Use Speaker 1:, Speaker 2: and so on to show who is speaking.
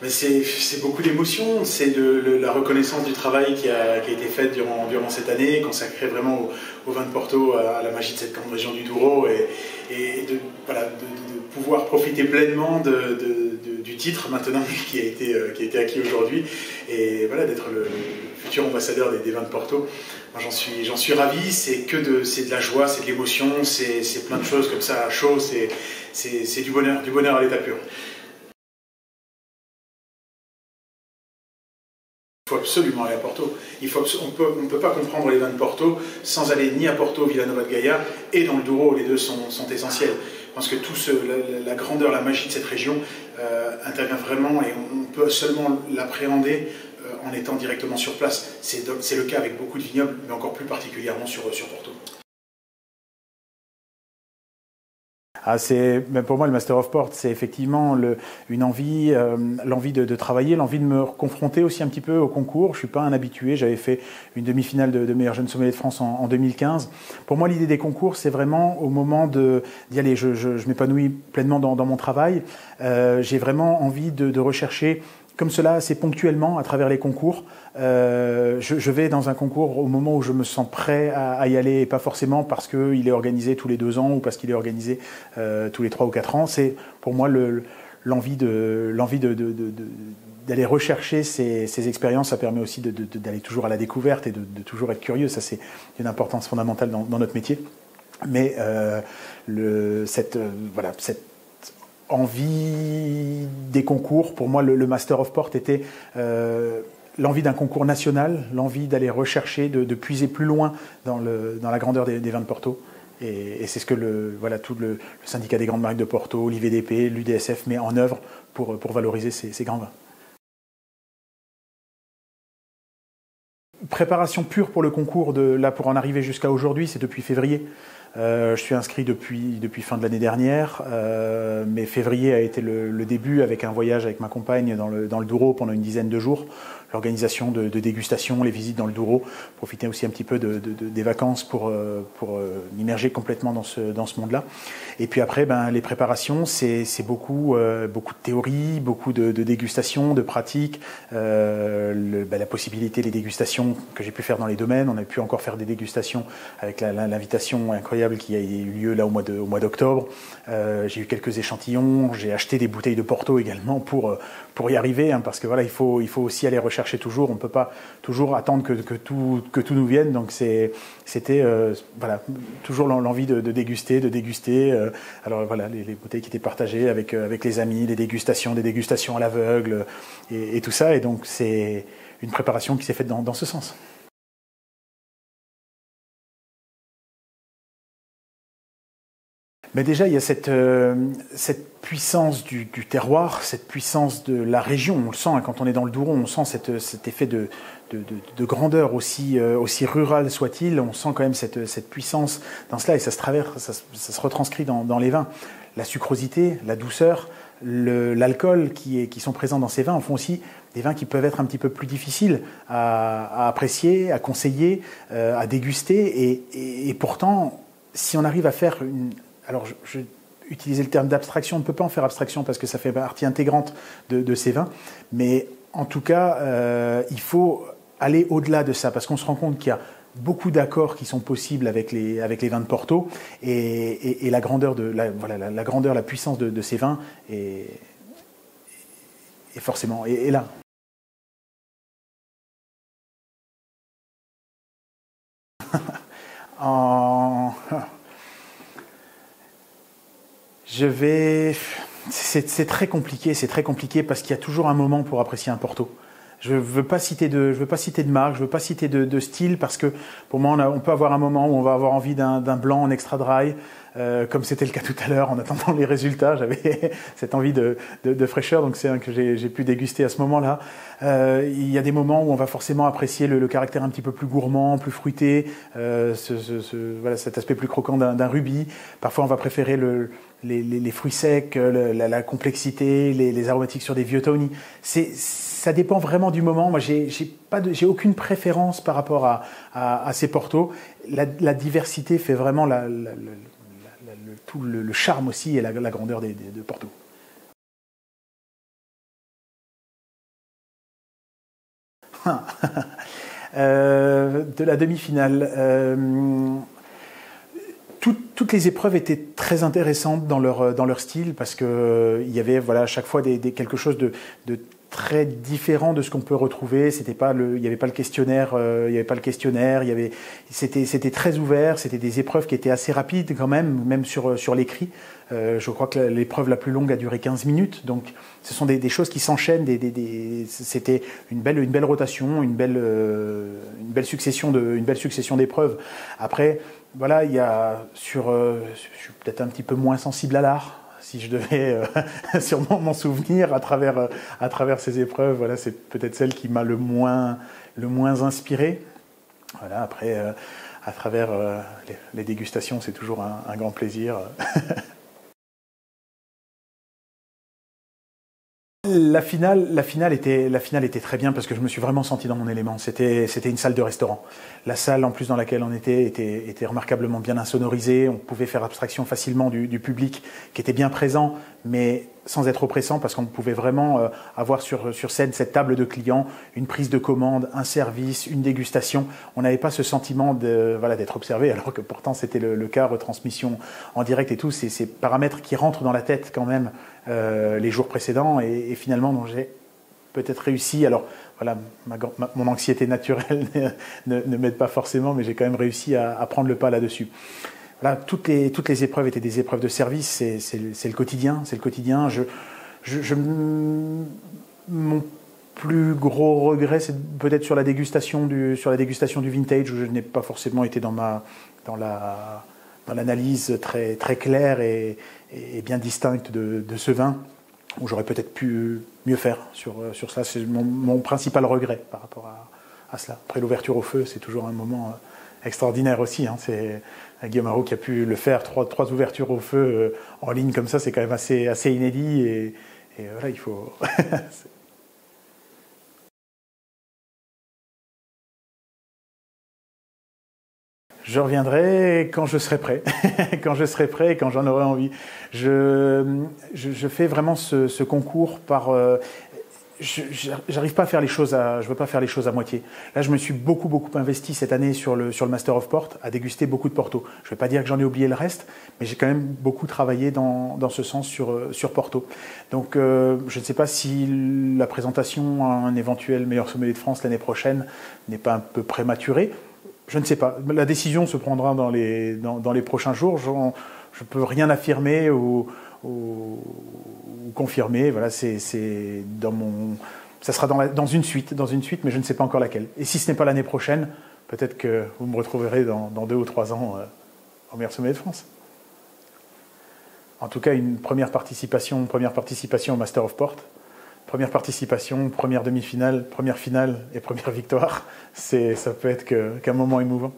Speaker 1: Mais c'est beaucoup d'émotions, c'est la reconnaissance du travail qui a été fait durant cette année, consacré vraiment au vin de Porto, à la magie de cette grande région du Douro, et de pouvoir profiter pleinement du titre maintenant qui a été acquis aujourd'hui, et voilà, d'être le futur ambassadeur des vins de Porto. Moi, j'en suis ravi, c'est de la joie, c'est de l'émotion, c'est plein de choses comme ça à chaud, c'est du bonheur à l'état pur. Il faut absolument aller à Porto. On ne peut pas comprendre les vins de Porto sans aller ni à Porto, Villanova de Gaia, et dans le Douro, les deux sont essentiels. Je pense que la grandeur, la magie de cette région intervient vraiment, et on peut seulement l'appréhender en étant directement sur place. C'est le cas avec beaucoup de vignobles, mais encore plus particulièrement sur Porto.
Speaker 2: Pour moi, le Master of Port, c'est effectivement une envie, l'envie de travailler, l'envie de me confronter aussi un petit peu au concours. Je suis pas un habitué, j'avais fait une demi-finale de meilleur jeune sommelier de France en 2015. Pour moi, l'idée des concours, c'est vraiment au moment d'y aller. Je m'épanouis pleinement dans mon travail. J'ai vraiment envie de rechercher comme cela assez ponctuellement à travers les concours. Je vais dans un concours au moment où je me sens prêt à y aller, et pas forcément parce qu'il est organisé tous les 2 ans ou parce qu'il est organisé tous les 3 ou 4 ans. C'est pour moi l'envie d'aller rechercher ces expériences. Ça permet aussi d'aller toujours à la découverte et de toujours être curieux. Ça, c'est une importance fondamentale dans notre métier. Mais cette envie des concours, pour moi, le Master of Port était l'envie d'un concours national, l'envie d'aller rechercher, de puiser plus loin dans la grandeur des vins de Porto. Et c'est ce que tout le syndicat des grandes marques de Porto, l'IVDP, l'UDSF met en œuvre pour valoriser ces grands vins. Préparation pure pour le concours, pour en arriver jusqu'à aujourd'hui, c'est depuis février. Je suis inscrit depuis fin de l'année dernière, mais février a été le début, avec un voyage avec ma compagne dans le Douro pendant une dizaine de jours, l'organisation de dégustations, les visites dans le Douro, profiter aussi un petit peu des vacances pour m'immerger complètement dans ce monde-là. Et puis après, les préparations, c'est beaucoup de théorie, beaucoup de dégustations, de pratiques, la possibilité, les dégustations que j'ai pu faire dans les domaines. On a pu encore faire des dégustations avec l'invitation incroyable qui a eu lieu là au mois d'octobre. J'ai eu quelques échantillons, j'ai acheté des bouteilles de Porto également pour y arriver, parce que voilà, il faut aussi aller rechercher toujours. On ne peut pas toujours attendre que tout nous vienne. Donc c'était toujours l'envie de déguster. Alors voilà, les bouteilles qui étaient partagées avec les amis, des dégustations à l'aveugle et tout ça. Et donc c'est une préparation qui s'est faite dans ce sens. Mais déjà, il y a cette puissance du terroir, cette puissance de la région. On le sent, quand on est dans le Douro, on sent cet effet de grandeur, aussi rural soit-il. On sent quand même cette puissance dans cela, et ça se retranscrit dans les vins. La sucrosité, la douceur, l'alcool qui sont présents dans ces vins en font aussi des vins qui peuvent être un petit peu plus difficiles à apprécier, à conseiller, à déguster. Et pourtant, si on arrive à faire alors, je vais utiliser le terme d'abstraction. On ne peut pas en faire abstraction parce que ça fait partie intégrante de ces vins. Mais en tout cas, il faut aller au-delà de ça, parce qu'on se rend compte qu'il y a beaucoup d'accords qui sont possibles avec les vins de Porto, et la grandeur, la puissance de ces vins est forcément est là. C'est très compliqué parce qu'il y a toujours un moment pour apprécier un Porto. Je veux pas citer de marque, je veux pas citer de style, parce que pour moi on peut avoir un moment où on va avoir envie d'un blanc en extra dry, comme c'était le cas tout à l'heure en attendant les résultats. J'avais cette envie de fraîcheur, donc c'est un que j'ai pu déguster à ce moment-là. Il y a des moments où on va forcément apprécier le caractère un petit peu plus gourmand, plus fruité, cet aspect plus croquant d'un rubis. Parfois on va préférer les fruits secs, la complexité, les aromatiques sur des vieux tawny. Ça dépend vraiment du moment. Moi, j'ai aucune préférence par rapport à ces Portos. La diversité fait vraiment tout le charme aussi, et la grandeur de Porto. De la demi-finale. Toutes les épreuves étaient très intéressantes dans leur style parce que il y avait à chaque fois quelque chose de très différent de ce qu'on peut retrouver. Il n'y avait pas le questionnaire, c'était très ouvert. C'était des épreuves qui étaient assez rapides quand même sur l'écrit. Je crois que l'épreuve la plus longue a duré 15 minutes. Donc, ce sont des choses qui s'enchaînent. C'était une belle rotation, une belle succession d'épreuves. Après, voilà, je suis peut-être un petit peu moins sensible à l'art. Si je devais sûrement m'en souvenir à travers ces épreuves, voilà, c'est peut-être celle qui m'a le moins inspiré. Voilà, après, à travers les dégustations, c'est toujours un grand plaisir. La finale était très bien parce que je me suis vraiment senti dans mon élément. C'était une salle de restaurant. La salle, en plus, dans laquelle on était remarquablement bien insonorisée. On pouvait faire abstraction facilement du public qui était bien présent, mais sans être oppressant parce qu'on pouvait vraiment avoir sur scène cette table de clients, une prise de commande, un service, une dégustation. On n'avait pas ce sentiment d'être observé, alors que pourtant c'était le cas, retransmission en direct et tout. C'est ces paramètres qui rentrent dans la tête quand même les jours précédents et finalement dont j'ai peut-être réussi. Alors voilà, mon anxiété naturelle ne m'aide pas forcément, mais j'ai quand même réussi à prendre le pas là-dessus. Voilà, toutes les épreuves étaient des épreuves de service, c'est le quotidien, mon plus gros regret, c'est peut-être sur la dégustation du vintage, où je n'ai pas forcément été dans l'analyse très, très claire et bien distincte de ce vin, où j'aurais peut-être pu mieux faire sur ça. C'est mon principal regret par rapport à cela. Après, l'ouverture au feu, c'est toujours un moment extraordinaire aussi. C'est Guillaume Haro qui a pu le faire, trois ouvertures au feu en ligne comme ça, c'est quand même assez inédit. Et voilà, il faut... Je reviendrai quand je serai prêt, quand j'en aurai envie. Je fais vraiment ce concours par... j'arrive pas à faire les choses je veux pas faire les choses à moitié. Là, je me suis beaucoup investi cette année sur le Master of Port, à déguster beaucoup de Porto. Je vais pas dire que j'en ai oublié le reste, mais j'ai quand même beaucoup travaillé dans ce sens sur Porto. Donc, je ne sais pas si la présentation à un éventuel meilleur sommelier de France l'année prochaine n'est pas un peu prématurée. Je ne sais pas. La décision se prendra dans les prochains jours. Je ne peux rien affirmer ou confirmer. Voilà, ça sera dans une suite, mais je ne sais pas encore laquelle. Et si ce n'est pas l'année prochaine, peut-être que vous me retrouverez dans 2 ou 3 ans au meilleur sommelier de France. En tout cas, une première participation au Master of Port. Première participation, première demi-finale, première finale et première victoire, ça peut être qu'un moment émouvant.